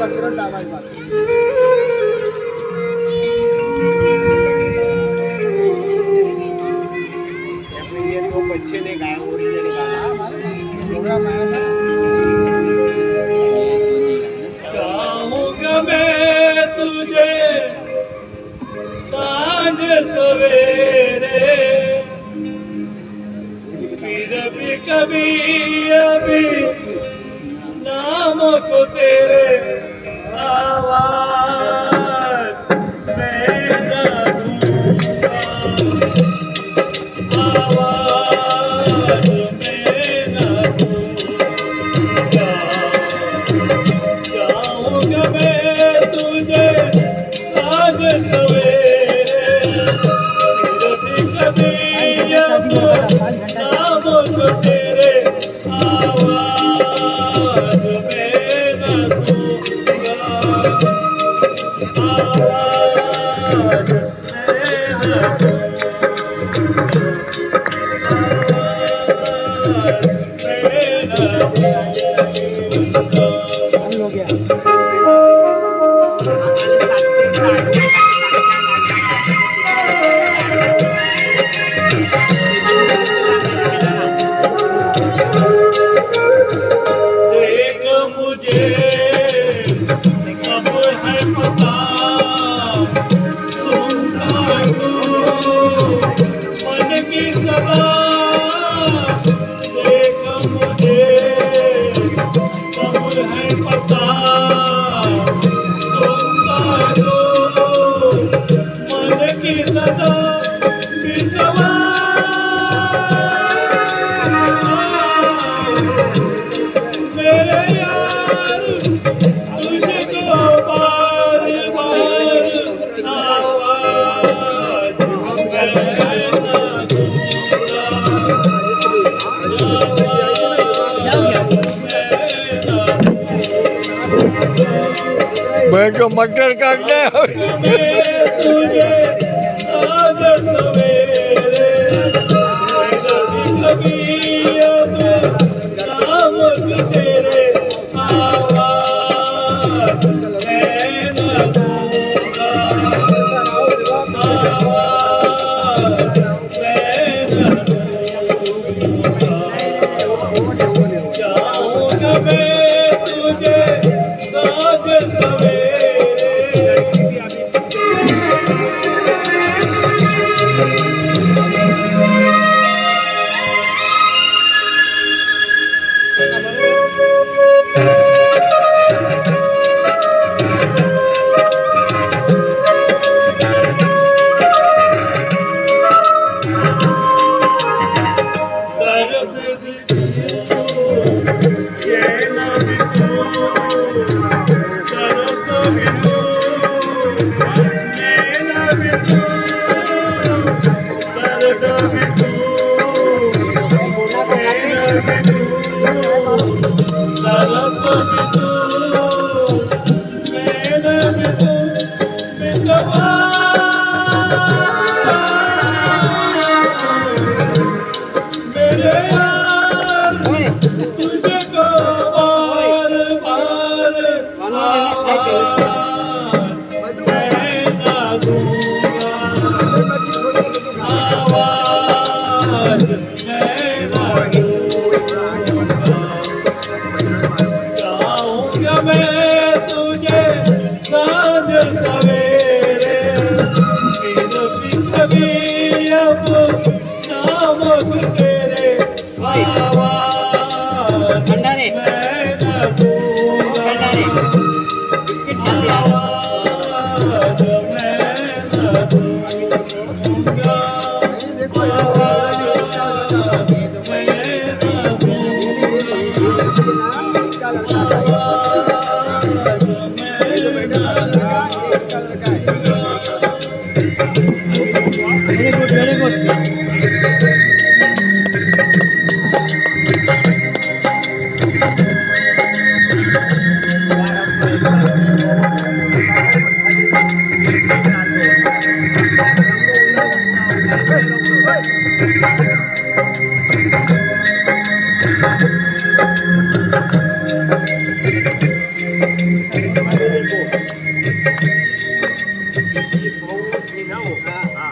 तुरंत आवाज मार। ये दो बच्चे ने गाया ओरिजिनल गाना प्रोग्राम आया था। चाहूंगा मैं तुझे सांझ सवेरे, फिर भी कभी अभी नाम को तेरे आवाज में न दूंगा, आवाज में न दूंगा। चाहूंगा मैं तुझे साँझ सवेरे, फिर भी कभी अब नाम को तेरे आवाज में न दूंगा, आवाज में न हो गया। देख मुझे सब है पता, सुनता तू मन की सदा। देख मुझे सब है पता, सुनता तू मन की सदा। बिचवा मेरे यार तुझको बार बार आवाज में न दूंगा, मैं को मटर काटने तुझे आज सवेरे, कभी अब नाम को तेरे आवाज में न दूंगा, आवाज में न दूंगा। चाहूंगा मैं तुझे साँझ सवेरे, चाहूंगा मैं तुझे साँझ सवेरे, फिर भी कभी अब नाम को तेरे आवाज में न दूंगा, आवाज में न दूंगा, आवाज में न इसका लड़का था, ये जो बेटा था लड़का, ये इसका लड़का है। Very good, very good.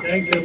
Thank you